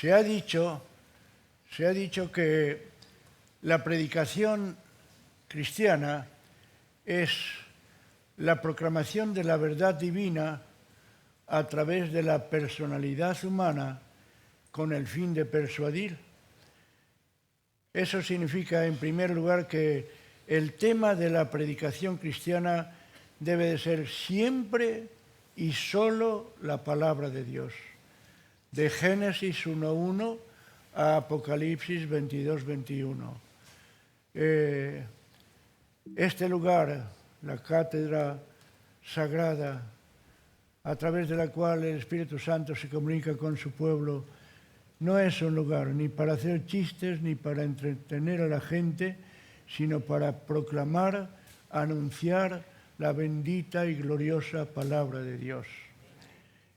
Se ha dicho que la predicación cristiana es la proclamación de la verdad divina a través de la personalidad humana con el fin de persuadir. Eso significa, en primer lugar, que el tema de la predicación cristiana debe de ser siempre y solo la palabra de Dios. De Génesis 1.1 a Apocalipsis 22.21. Este lugar, la cátedra sagrada, a través de la cual el Espíritu Santo se comunica con su pueblo, no es un lugar ni para hacer chistes ni para entretener a la gente, sino para proclamar, anunciar la bendita y gloriosa palabra de Dios.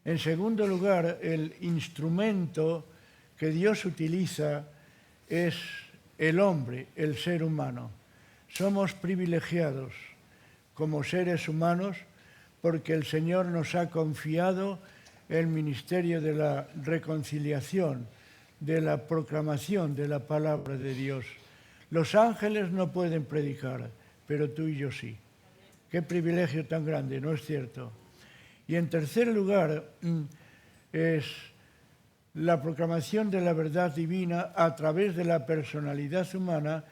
En segundo lugar, el instrumento que Dios utiliza es el hombre, el ser humano. Somos privilegiados como seres humanos porque el Señor nos ha confiado el ministerio de la reconciliación, de la proclamación de la palabra de Dios. Los ángeles no pueden predicar, pero tú y yo sí. Qué privilegio tan grande, ¿no es cierto? Y en tercer lugar, es la proclamación de la verdad divina a través de la personalidad humana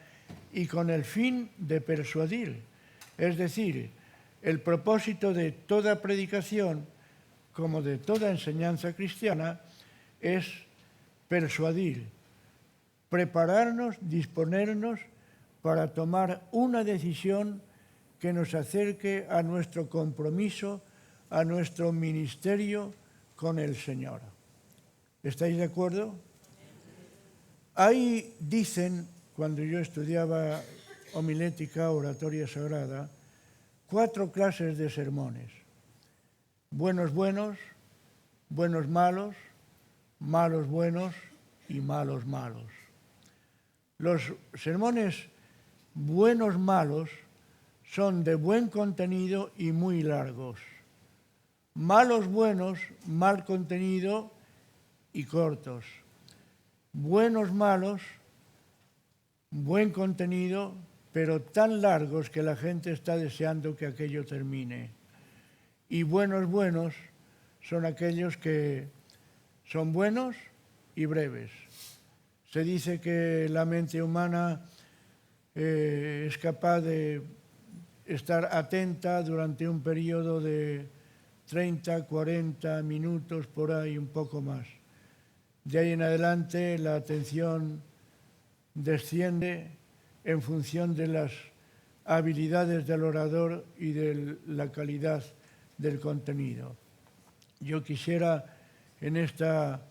y con el fin de persuadir. Es decir, el propósito de toda predicación, como de toda enseñanza cristiana, es persuadir, prepararnos, disponernos para tomar una decisión que nos acerque a nuestro compromiso, a nuestro ministerio con el Señor. ¿Estáis de acuerdo? Ahí dicen, cuando yo estudiaba homilética, oratoria sagrada, 4 clases de sermones. Buenos buenos, buenos malos, malos buenos y malos malos. Los sermones buenos malos son de buen contenido y muy largos. Malos buenos, mal contenido y cortos. Buenos malos, buen contenido, pero tan largos que la gente está deseando que aquello termine. Y buenos buenos son aquellos que son buenos y breves. Se dice que la mente humana es capaz de estar atenta durante un periodo de 30, 40 minutos, por ahí, un poco más. De ahí en adelante la atención desciende en función de las habilidades del orador y de la calidad del contenido. Yo quisiera en esta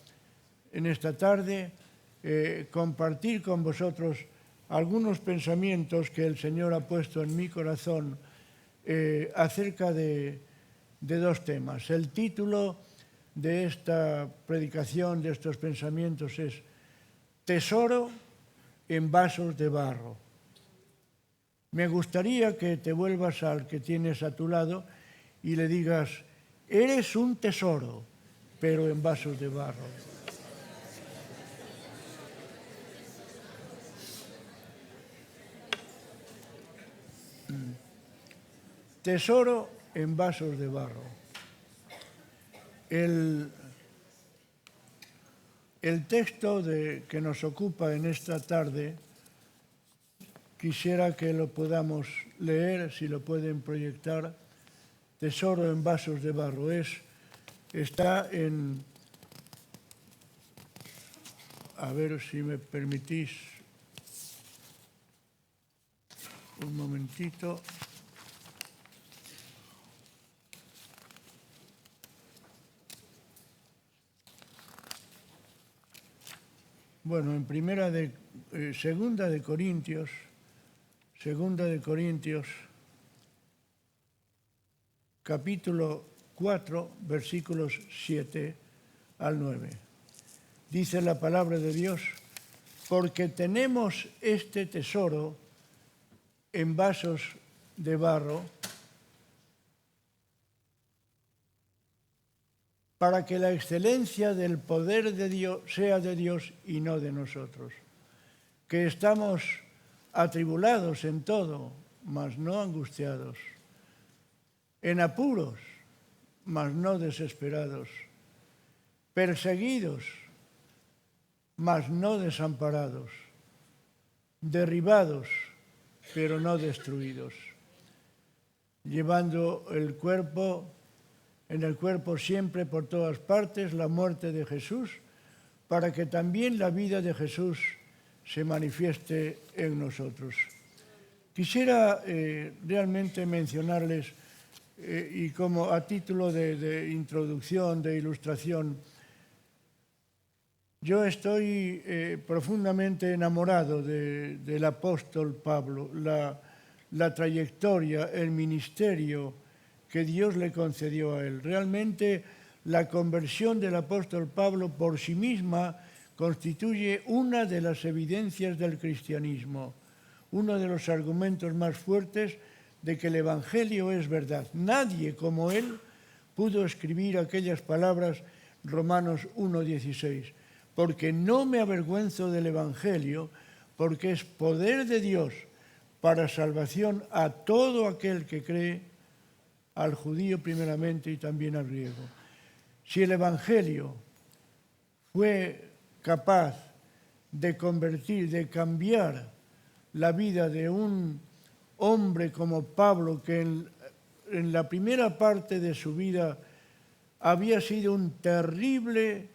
tarde compartir con vosotros algunos pensamientos que el Señor ha puesto en mi corazón acerca de 2 temas. El título de esta predicación, de estos pensamientos, es Tesoro en vasos de barro. Me gustaría que te vuelvas al que tienes a tu lado y le digas, eres un tesoro, pero en vasos de barro. Tesoro en vasos de barro. El texto que nos ocupa en esta tarde, quisiera que lo podamos leer, si lo pueden proyectar. Tesoro en vasos de barro. Está en... A ver si me permitís un momentito. Bueno, en Segunda de Corintios, capítulo 4, versículos 7 al 9. Dice la palabra de Dios, porque tenemos este tesoro en vasos de barro para que la excelencia del poder de Dios sea de Dios y no de nosotros. Que estamos atribulados en todo, mas no angustiados, en apuros, mas no desesperados, perseguidos, mas no desamparados, derribados, pero no destruidos, llevando en el cuerpo siempre por todas partes la muerte de Jesús, para que también la vida de Jesús se manifieste en nosotros. Quisiera realmente mencionarles, y como a título de introducción, de ilustración, yo estoy profundamente enamorado del apóstol Pablo, la trayectoria, el ministerio que Dios le concedió a él. Realmente la conversión del apóstol Pablo por sí misma constituye una de las evidencias del cristianismo, uno de los argumentos más fuertes de que el Evangelio es verdad. Nadie como él pudo escribir aquellas palabras, Romanos 1:16, porque no me avergüenzo del Evangelio, porque es poder de Dios para salvación a todo aquel que cree, al judío primeramente y también al griego. Si el Evangelio fue capaz de convertir, de cambiar la vida de un hombre como Pablo, que en la primera parte de su vida había sido un terrible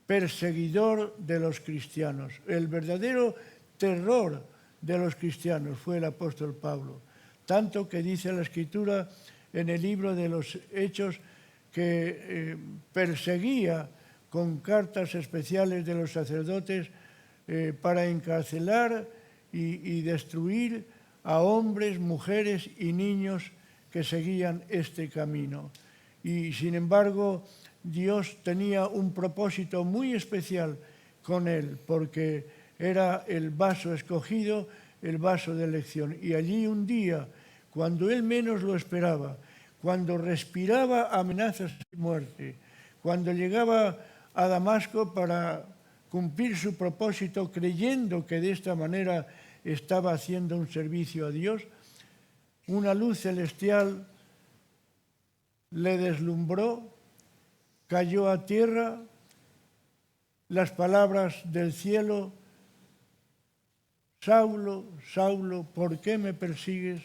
perseguidor de los cristianos. El verdadero terror de los cristianos fue el apóstol Pablo. Tanto que dice la Escritura en el libro de los Hechos que perseguía con cartas especiales de los sacerdotes para encarcelar y destruir a hombres, mujeres y niños que seguían este camino. Y sin embargo, Dios tenía un propósito muy especial con él, porque era el vaso escogido, el vaso de elección. Y allí un día, cuando él menos lo esperaba, cuando respiraba amenazas de muerte, cuando llegaba a Damasco para cumplir su propósito, creyendo que de esta manera estaba haciendo un servicio a Dios, una luz celestial le deslumbró, cayó a tierra las palabras del cielo: Saulo, Saulo, ¿por qué me persigues?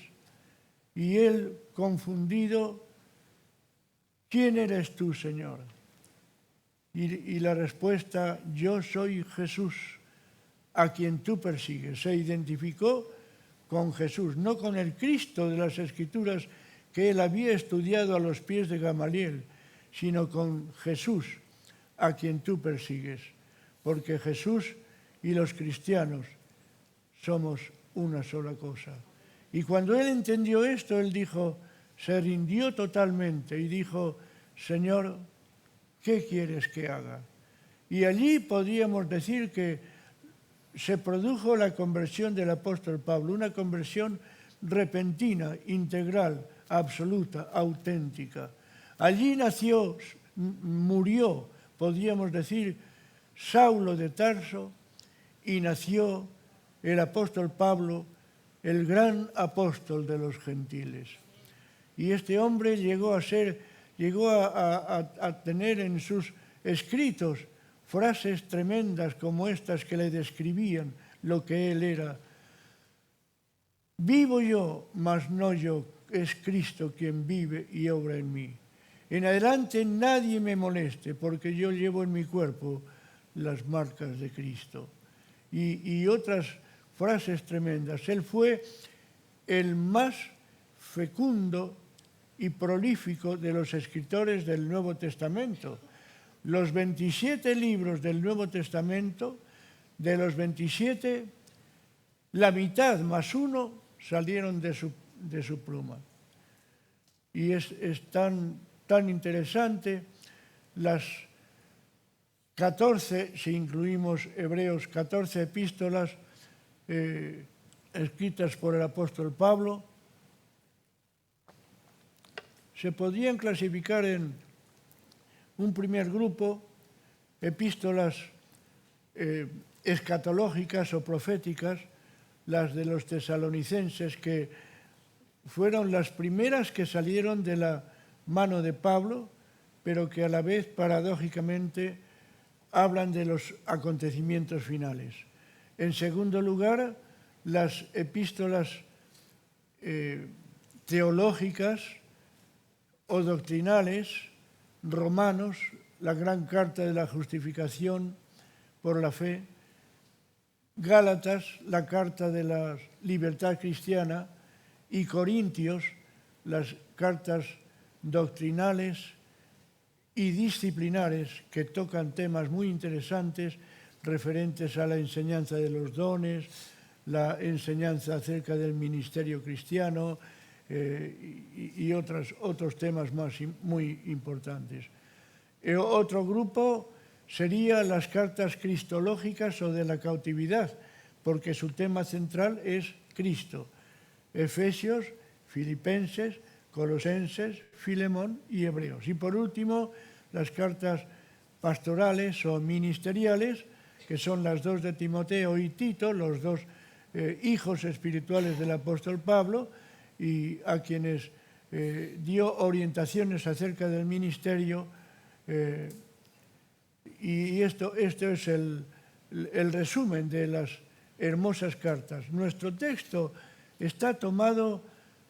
Y él, confundido, ¿quién eres tú, Señor? Y la respuesta: yo soy Jesús, a quien tú persigues. Se identificó con Jesús, no con el Cristo de las Escrituras que él había estudiado a los pies de Gamaliel, sino con Jesús, a quien tú persigues. Porque Jesús y los cristianos somos una sola cosa. Y cuando él entendió esto, él dijo, se rindió totalmente y dijo: Señor, ¿qué quieres que haga? Y allí podríamos decir que se produjo la conversión del apóstol Pablo, una conversión repentina, integral, absoluta, auténtica. Allí nació, murió, podríamos decir, Saulo de Tarso, y nació el apóstol Pablo, el gran apóstol de los gentiles. Y este hombre llegó a tener en sus escritos frases tremendas como estas que le describían lo que él era. Vivo yo, mas no yo, es Cristo quien vive y obra en mí. En adelante nadie me moleste, porque yo llevo en mi cuerpo las marcas de Cristo. Y otras frases tremendas. Él fue el más fecundo y prolífico de los escritores del Nuevo Testamento. Los 27 libros del Nuevo Testamento, de los 27, la mitad más uno salieron de su pluma. Y es tan interesante, las 14, si incluimos Hebreos, 14 epístolas escritas por el apóstol Pablo, se podrían clasificar en un primer grupo, epístolas escatológicas o proféticas, las de los tesalonicenses, que fueron las primeras que salieron de la mano de Pablo, pero que a la vez, paradójicamente, hablan de los acontecimientos finales. En segundo lugar, las epístolas teológicas o doctrinales, Romanos, la gran carta de la justificación por la fe, Gálatas, la carta de la libertad cristiana, y Corintios, las cartas doctrinales y disciplinares que tocan temas muy interesantes referentes a la enseñanza de los dones, la enseñanza acerca del ministerio cristiano y otros temas más muy importantes. Otro grupo sería las cartas cristológicas o de la cautividad, porque su tema central es Cristo. Efesios, Filipenses, Colosenses, Filemón y Hebreos. Y por último, las cartas pastorales o ministeriales, que son las dos de Timoteo y Tito, los dos hijos espirituales del apóstol Pablo, y a quienes dio orientaciones acerca del ministerio. Y esto es el resumen de las hermosas cartas. Nuestro texto está tomado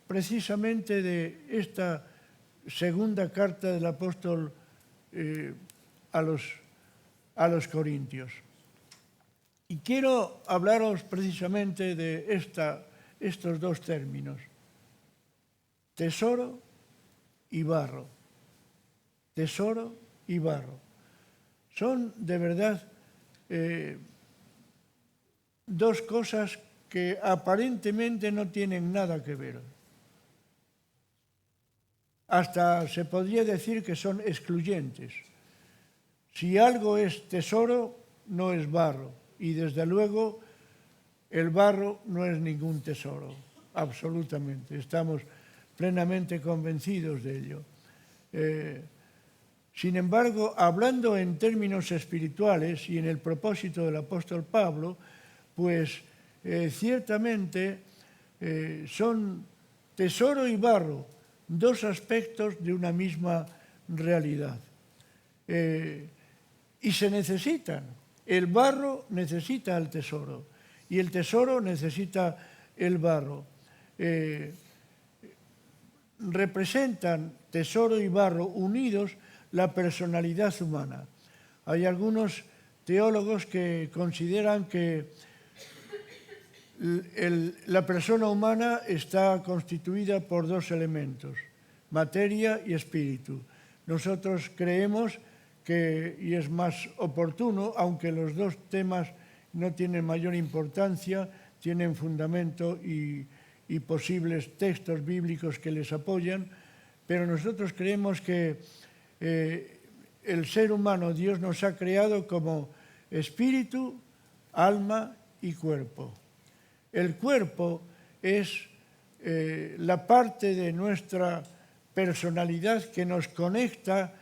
precisamente de esta segunda carta del apóstol a los Corintios. Y quiero hablaros precisamente de estos dos términos, tesoro y barro. Tesoro y barro. Son de verdad dos cosas que aparentemente no tienen nada que ver. Hasta se podría decir que son excluyentes. Si algo es tesoro, no es barro. Y desde luego el barro no es ningún tesoro, absolutamente. Estamos plenamente convencidos de ello. Sin embargo, hablando en términos espirituales y en el propósito del apóstol Pablo, pues ciertamente son tesoro y barro, dos aspectos de una misma realidad. Y se necesitan. El barro necesita al tesoro y el tesoro necesita el barro. Representan tesoro y barro unidos la personalidad humana. Hay algunos teólogos que consideran que la persona humana está constituida por dos elementos, materia y espíritu. Nosotros creemos que, y es más oportuno, aunque los dos temas no tienen mayor importancia, tienen fundamento y posibles textos bíblicos que les apoyan, pero nosotros creemos que el ser humano, Dios nos ha creado como espíritu, alma y cuerpo. El cuerpo es la parte de nuestra personalidad que nos conecta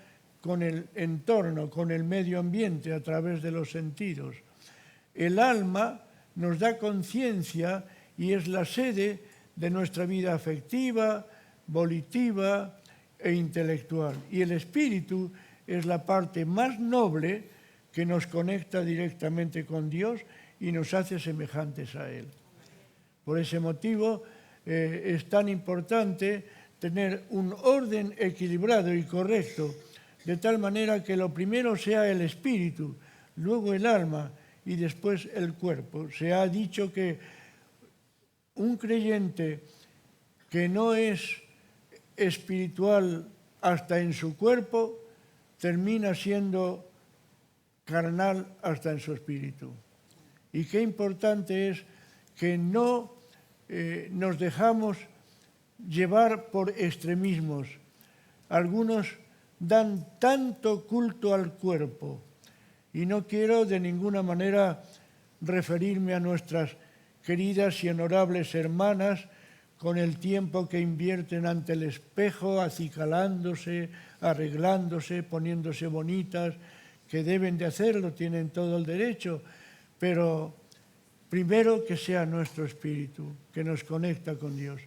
con el entorno, con el medio ambiente a través de los sentidos. El alma nos da conciencia y es la sede de nuestra vida afectiva, volitiva e intelectual. Y el espíritu es la parte más noble que nos conecta directamente con Dios y nos hace semejantes a Él. Por ese motivo es tan importante tener un orden equilibrado y correcto, de tal manera que lo primero sea el espíritu, luego el alma y después el cuerpo. Se ha dicho que un creyente que no es espiritual hasta en su cuerpo, termina siendo carnal hasta en su espíritu. Y qué importante es que no nos dejamos llevar por extremismos. Algunos dan tanto culto al cuerpo, y no quiero de ninguna manera referirme a nuestras queridas y honorables hermanas con el tiempo que invierten ante el espejo, acicalándose, arreglándose, poniéndose bonitas, que deben de hacerlo, tienen todo el derecho, pero primero que sea nuestro espíritu, que nos conecta con Dios,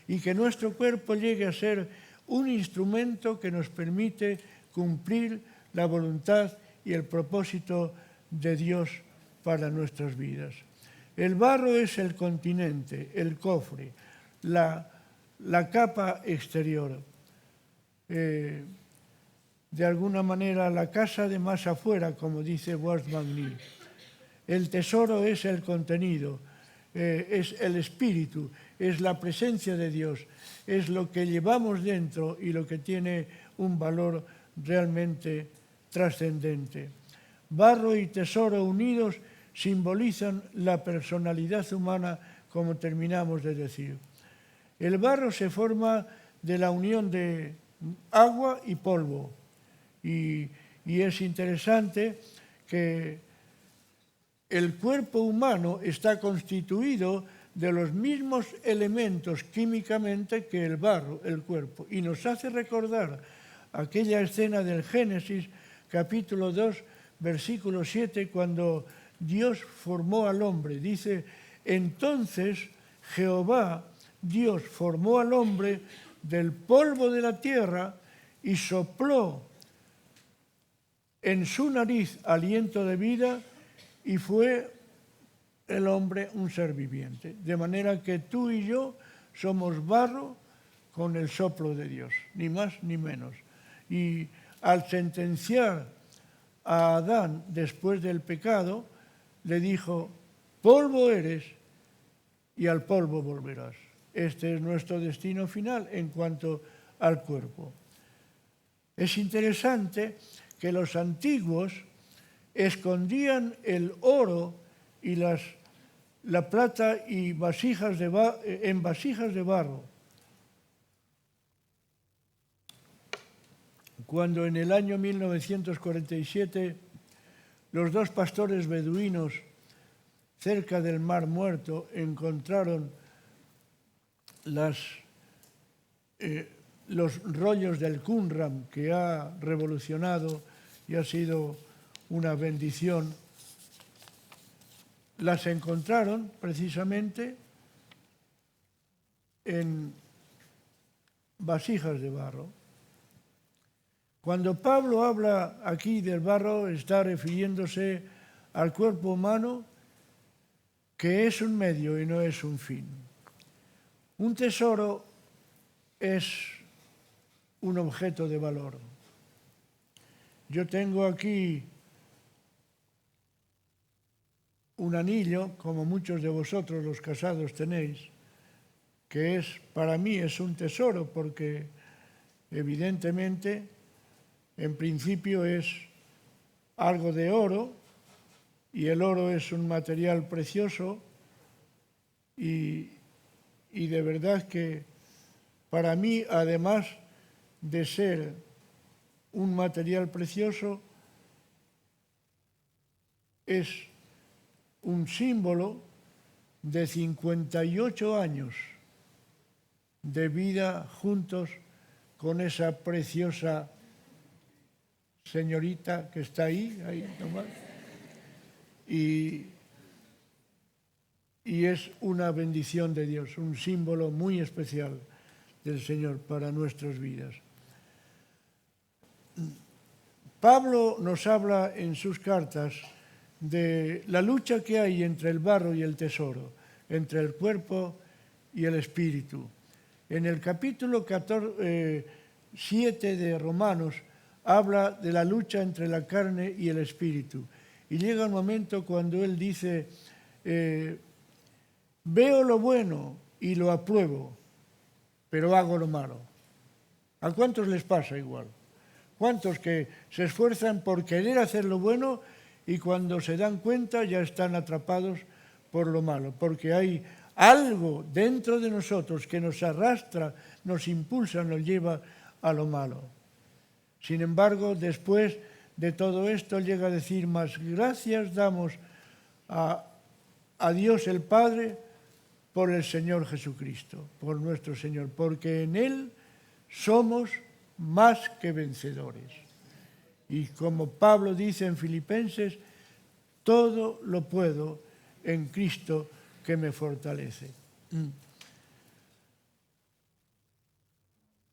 y que nuestro cuerpo llegue a ser un instrumento que nos permite cumplir la voluntad y el propósito de Dios para nuestras vidas. El barro es el continente, el cofre, la capa exterior. De alguna manera, la casa de más afuera, como dice Wolfgang Lee. El tesoro es el contenido, es el espíritu, es la presencia de Dios, es lo que llevamos dentro y lo que tiene un valor realmente trascendente. Barro y tesoro unidos simbolizan la personalidad humana, como terminamos de decir. El barro se forma de la unión de agua y polvo. Y es interesante que el cuerpo humano está constituido de los mismos elementos químicamente que el barro, el cuerpo. Y nos hace recordar aquella escena del Génesis, capítulo 2, versículo 7, cuando Dios formó al hombre. Dice, entonces Jehová, Dios, formó al hombre del polvo de la tierra y sopló en su nariz aliento de vida y fue el hombre un ser viviente. De manera que tú y yo somos barro con el soplo de Dios, ni más ni menos. Y al sentenciar a Adán después del pecado, le dijo, polvo eres y al polvo volverás. Este es nuestro destino final en cuanto al cuerpo. Es interesante que los antiguos escondían el oro y la plata y en vasijas de barro. Cuando en el año 1947 los dos pastores beduinos cerca del Mar Muerto encontraron los rollos del Qumran, que ha revolucionado y ha sido una bendición, las encontraron precisamente en vasijas de barro. Cuando Pablo habla aquí del barro, está refiriéndose al cuerpo humano, que es un medio y no es un fin. Un tesoro es un objeto de valor. Yo tengo aquí un anillo, como muchos de vosotros los casados tenéis, que para mí es un tesoro porque evidentemente en principio es algo de oro y el oro es un material precioso y de verdad que para mí, además de ser un material precioso, es un símbolo de 58 años de vida juntos con esa preciosa señorita que está ahí nomás. Y es una bendición de Dios, un símbolo muy especial del Señor para nuestras vidas. Pablo nos habla en sus cartas de la lucha que hay entre el barro y el tesoro, entre el cuerpo y el espíritu. En el capítulo 7 de Romanos habla de la lucha entre la carne y el espíritu. Y llega un momento cuando él dice, veo lo bueno y lo apruebo, pero hago lo malo. ¿A cuántos les pasa igual? ¿Cuántos que se esfuerzan por querer hacer lo bueno y cuando se dan cuenta ya están atrapados por lo malo? Porque hay algo dentro de nosotros que nos arrastra, nos impulsa, nos lleva a lo malo. Sin embargo, después de todo esto llega a decir, más gracias damos a Dios el Padre por el Señor Jesucristo, por nuestro Señor, porque en Él somos más que vencedores. Y como Pablo dice en Filipenses, todo lo puedo en Cristo que me fortalece.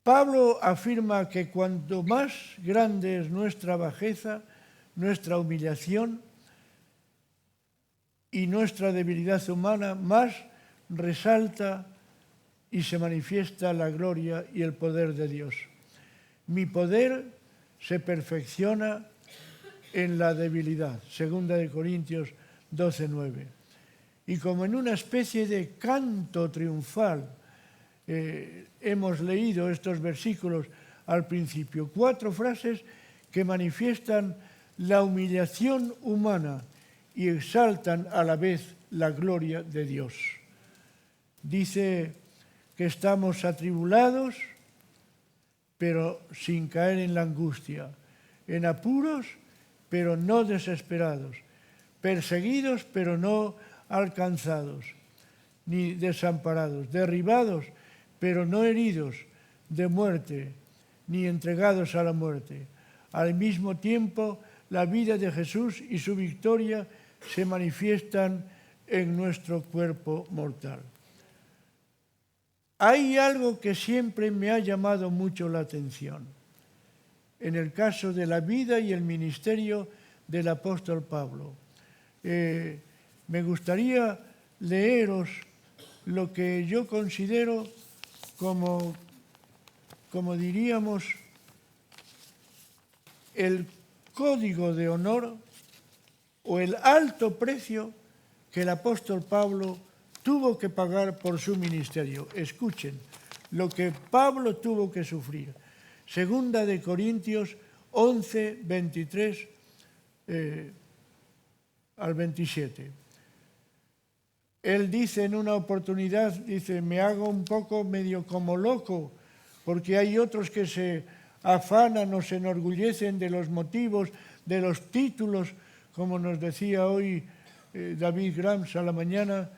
Pablo afirma que cuanto más grande es nuestra bajeza, nuestra humillación y nuestra debilidad humana, más resalta y se manifiesta la gloria y el poder de Dios. Mi poder se perfecciona en la debilidad. 2 Corintios 12:9. Y como en una especie de canto triunfal, hemos leído estos versículos al principio, 4 frases que manifiestan la humillación humana y exaltan a la vez la gloria de Dios. Dice que estamos atribulados, pero sin caer en la angustia, en apuros, pero no desesperados, perseguidos, pero no alcanzados, ni desamparados, derribados, pero no heridos de muerte, ni entregados a la muerte. Al mismo tiempo, la vida de Jesús y su victoria se manifiestan en nuestro cuerpo mortal. Hay algo que siempre me ha llamado mucho la atención en el caso de la vida y el ministerio del apóstol Pablo. Me gustaría leeros lo que yo considero como diríamos, el código de honor o el alto precio que el apóstol Pablo tuvo que pagar por su ministerio. Escuchen lo que Pablo tuvo que sufrir. 2 Corintios 11, 23 al 27. Él dice en una oportunidad, dice, me hago un poco medio como loco, porque hay otros que se afanan o se enorgullecen de los motivos, de los títulos, como nos decía hoy David Grams a la mañana,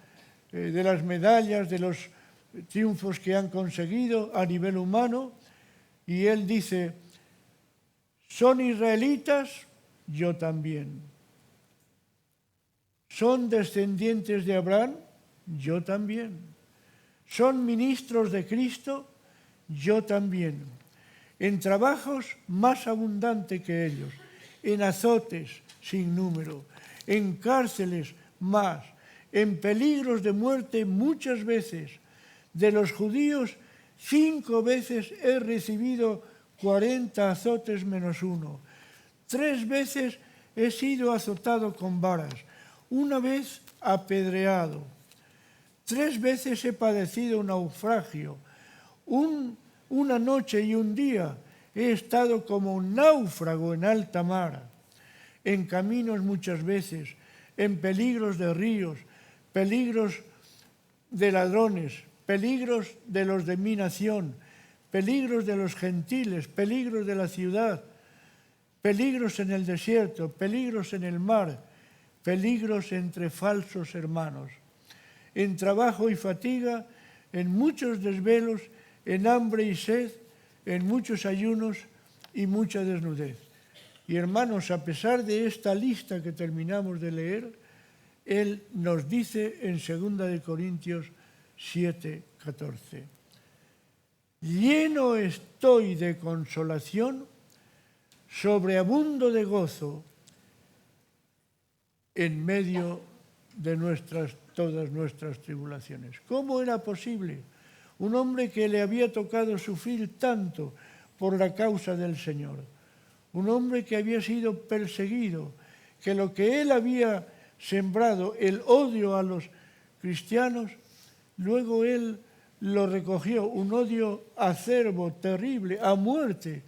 de las medallas, de los triunfos que han conseguido a nivel humano. Y él dice, ¿son israelitas? Yo también. ¿Son descendientes de Abraham? Yo también. ¿Son ministros de Cristo? Yo también. En trabajos más abundante que ellos, en azotes sin número, en cárceles más, en peligros de muerte muchas veces. De los judíos 5 veces he recibido 40 azotes menos 1. 3 veces he sido azotado con varas. 1 vez apedreado. 3 veces he padecido un naufragio. Una noche y un día he estado como un náufrago en alta mar, en caminos muchas veces, en peligros de ríos, peligros de ladrones, peligros de los de mi nación, peligros de los gentiles, peligros de la ciudad, peligros en el desierto, peligros en el mar, peligros entre falsos hermanos, en trabajo y fatiga, en muchos desvelos, en hambre y sed, en muchos ayunos y mucha desnudez. Y hermanos, a pesar de esta lista que terminamos de leer, él nos dice en 2 Corintios 7, 14, lleno estoy de consolación, sobreabundo de gozo en medio de todas nuestras tribulaciones. ¿Cómo era posible? Un hombre que le había tocado sufrir tanto por la causa del Señor. Un hombre que había sido perseguido, que lo que él había sembrado, el odio a los cristianos, luego él lo recogió, un odio acerbo, terrible, a muerte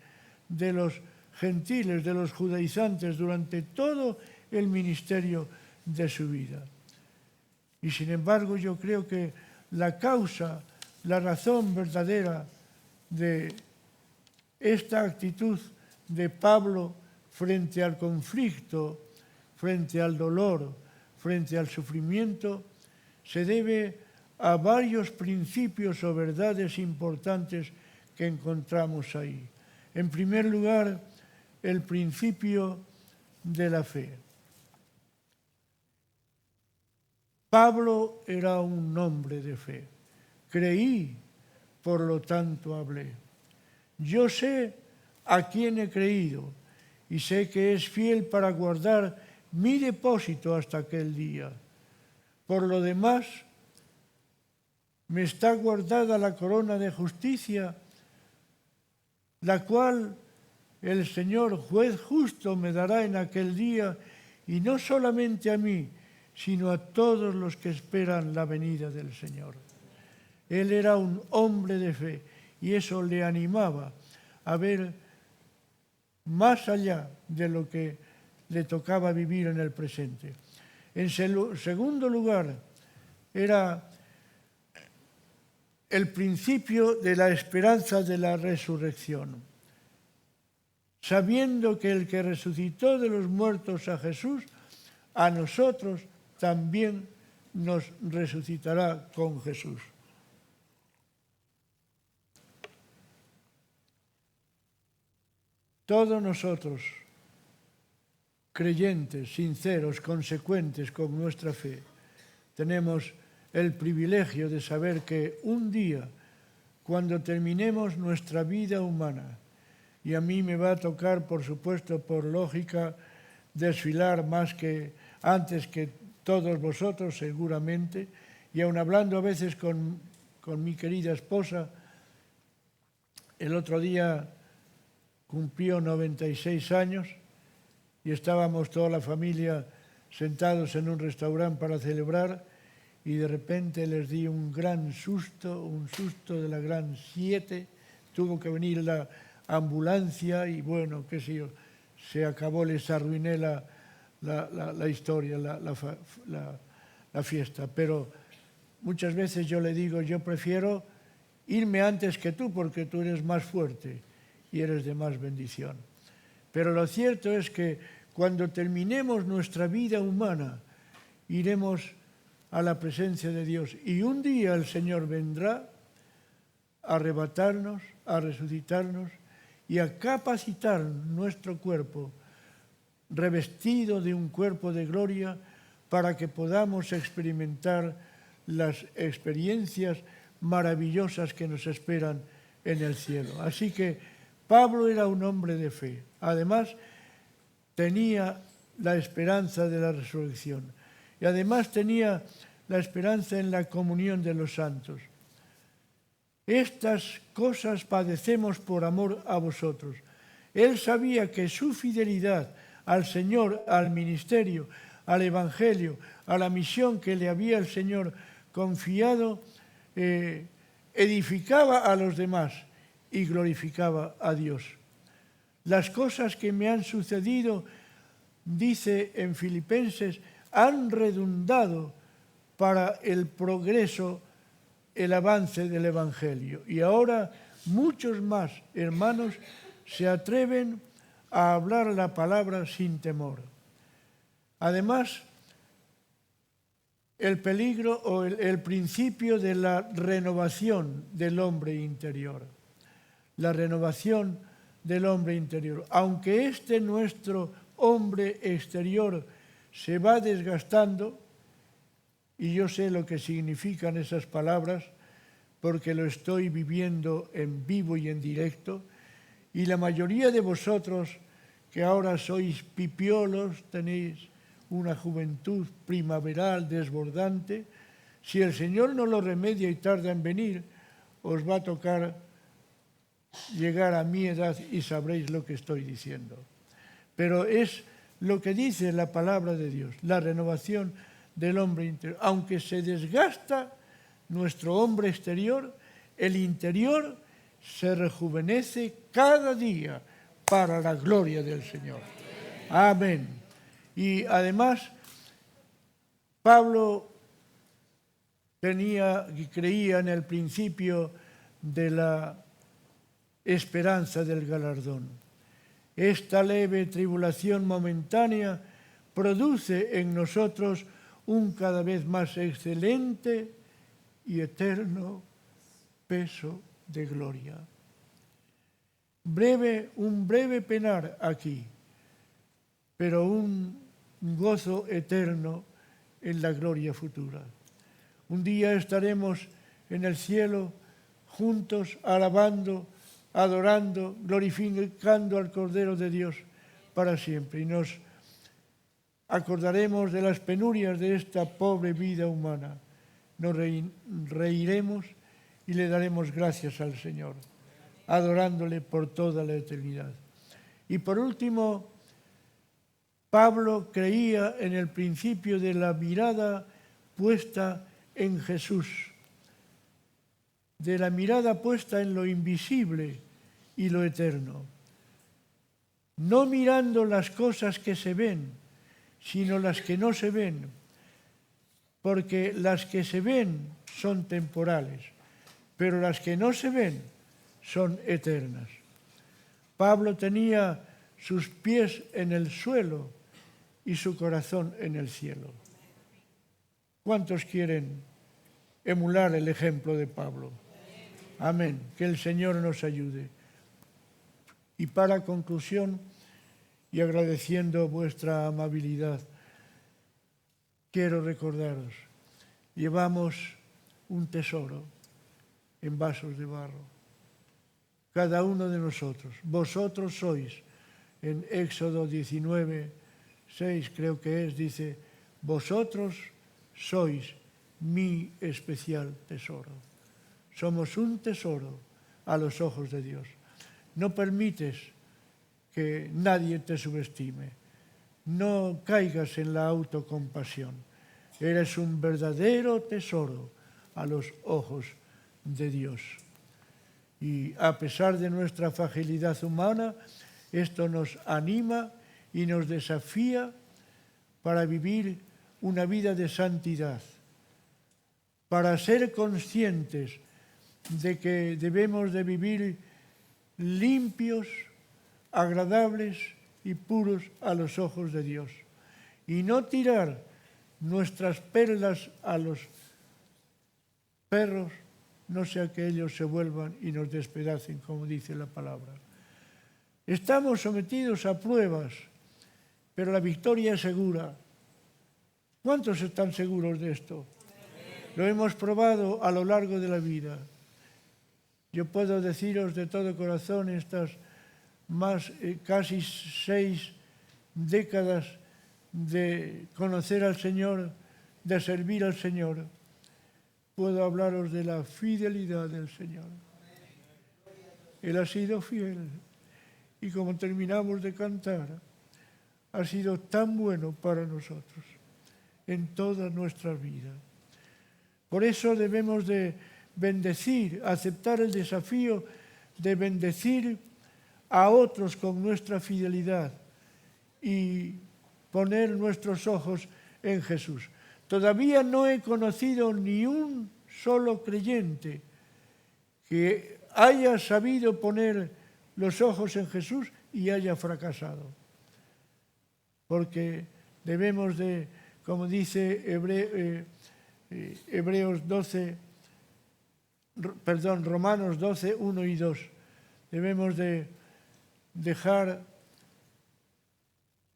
de los gentiles, de los judaizantes, durante todo el ministerio de su vida. Y sin embargo yo creo que la causa, la razón verdadera de esta actitud de Pablo frente al conflicto, frente al dolor, frente al sufrimiento, se debe a varios principios o verdades importantes que encontramos ahí. En primer lugar, el principio de la fe. Pablo era un hombre de fe. Creí, por lo tanto hablé. Yo sé a quién he creído y sé que es fiel para guardar mi depósito hasta aquel día. Por lo demás, me está guardada la corona de justicia, la cual el Señor, juez justo, me dará en aquel día, y no solamente a mí, sino a todos los que esperan la venida del Señor. Él era un hombre de fe y eso le animaba a ver más allá de lo que le tocaba vivir en el presente. En segundo lugar, era el principio de la esperanza de la resurrección. Sabiendo que el que resucitó de los muertos a Jesús, a nosotros también nos resucitará con Jesús. Todos nosotros, creyentes, sinceros, consecuentes con nuestra fe, tenemos el privilegio de saber que un día, cuando terminemos nuestra vida humana, y a mí me va a tocar, por supuesto, por lógica, desfilar más que antes que todos vosotros, seguramente, y aun hablando a veces con mi querida esposa, el otro día cumplió 96 años y estábamos toda la familia sentados en un restaurante para celebrar y de repente les di un susto de la gran 7, tuvo que venir la ambulancia y bueno, qué sé yo, se acabó, les arruiné la historia, la fiesta. Pero muchas veces yo le digo, yo prefiero irme antes que tú porque tú eres más fuerte y eres de más bendición. Pero lo cierto es que cuando terminemos nuestra vida humana, iremos a la presencia de Dios y un día el Señor vendrá a arrebatarnos, a resucitarnos y a capacitar nuestro cuerpo revestido de un cuerpo de gloria para que podamos experimentar las experiencias maravillosas que nos esperan en el cielo. Así que Pablo era un hombre de fe. Además, tenía la esperanza de la resurrección y además tenía la esperanza en la comunión de los santos. Estas cosas padecemos por amor a vosotros. Él sabía que su fidelidad al Señor, al ministerio, al Evangelio, a la misión que le había el Señor confiado, edificaba a los demás y glorificaba a Dios. Las cosas que me han sucedido, dice en Filipenses, han redundado para el progreso, el avance del Evangelio. Y ahora muchos más hermanos se atreven a hablar la palabra sin temor. Además, el peligro o el principio de la renovación del hombre interior. La renovación del hombre interior. Aunque nuestro hombre exterior se va desgastando, y yo sé lo que significan esas palabras, porque lo estoy viviendo en vivo y en directo, y la mayoría de vosotros que ahora sois pipiolos, tenéis una juventud primaveral desbordante, si el Señor no lo remedia y tarda en venir, os va a tocar llegar a mi edad y sabréis lo que estoy diciendo. Pero es lo que dice la palabra de Dios, la renovación del hombre interior. Aunque se desgasta nuestro hombre exterior, el interior se rejuvenece cada día para la gloria del Señor. Amén. Y además, Pablo tenía y creía en el principio de la esperanza del galardón. Esta leve tribulación momentánea produce en nosotros un cada vez más excelente y eterno peso de gloria. Un breve penar aquí, pero un gozo eterno en la gloria futura. Un día estaremos en el cielo juntos, alabando, adorando, glorificando al Cordero de Dios para siempre. Y nos acordaremos de las penurias de esta pobre vida humana. Nos reiremos y le daremos gracias al Señor, adorándole por toda la eternidad. Y por último, Pablo creía en el principio de la mirada puesta en Jesús, de la mirada puesta en lo invisible y lo eterno, no mirando las cosas que se ven, sino las que no se ven, porque las que se ven son temporales, pero las que no se ven son eternas. Pablo tenía sus pies en el suelo y su corazón en el cielo. ¿Cuántos quieren emular el ejemplo de Pablo? Amén. Que el Señor nos ayude. Y para conclusión, y agradeciendo vuestra amabilidad, quiero recordaros, llevamos un tesoro en vasos de barro. Cada uno de nosotros. Vosotros sois, en Éxodo 19, 6 creo que es, dice, vosotros sois mi especial tesoro. Somos un tesoro a los ojos de Dios. No permites que nadie te subestime. No caigas en la autocompasión. Eres un verdadero tesoro a los ojos de Dios. Y a pesar de nuestra fragilidad humana, esto nos anima y nos desafía para vivir una vida de santidad, para ser conscientes de que debemos de vivir limpios, agradables y puros a los ojos de Dios, y no tirar nuestras perlas a los perros, no sea que ellos se vuelvan y nos despedacen, como dice la palabra. Estamos sometidos a pruebas, pero la victoria es segura. ¿Cuántos están seguros de esto? Lo hemos probado a lo largo de la vida. Yo puedo deciros de todo corazón estas casi 6 décadas de conocer al Señor, de servir al Señor. Puedo hablaros de la fidelidad del Señor. Él ha sido fiel. Y como terminamos de cantar, ha sido tan bueno para nosotros en toda nuestra vida. Por eso debemos de bendecir, aceptar el desafío de bendecir a otros con nuestra fidelidad y poner nuestros ojos en Jesús. Todavía no he conocido ni un solo creyente que haya sabido poner los ojos en Jesús y haya fracasado. Porque debemos de, como dice Romanos 12, 1 y 2, debemos de dejar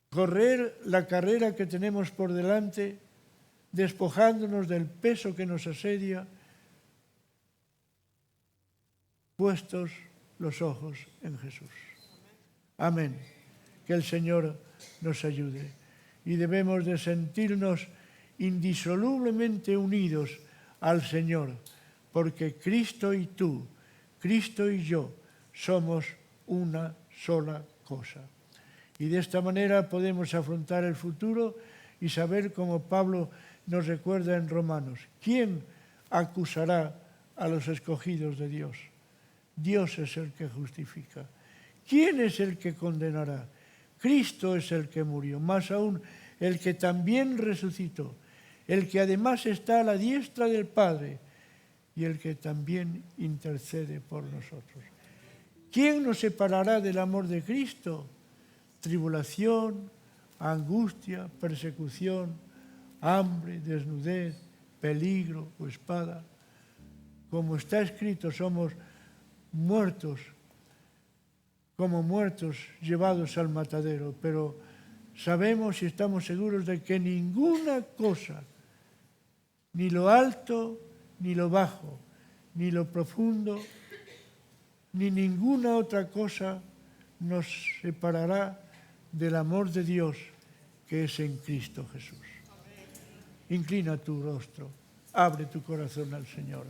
correr la carrera que tenemos por delante, despojándonos del peso que nos asedia, puestos los ojos en Jesús. Amén. Que el Señor nos ayude. Y debemos de sentirnos indisolublemente unidos al Señor, porque Cristo y tú, Cristo y yo, somos una sola cosa. Y de esta manera podemos afrontar el futuro y saber, como Pablo nos recuerda en Romanos, ¿quién acusará a los escogidos de Dios? Dios es el que justifica. ¿Quién es el que condenará? Cristo es el que murió, más aún el que también resucitó, el que además está a la diestra del Padre y el que también intercede por nosotros. ¿Quién nos separará del amor de Cristo? Tribulación, angustia, persecución, hambre, desnudez, peligro o espada. como está escrito, somos muertos, como muertos llevados al matadero, pero sabemos y estamos seguros de que ninguna cosa, ni lo alto, ni lo bajo, ni lo profundo, ni ninguna otra cosa nos separará del amor de Dios que es en Cristo Jesús. Inclina tu rostro, abre tu corazón al Señor.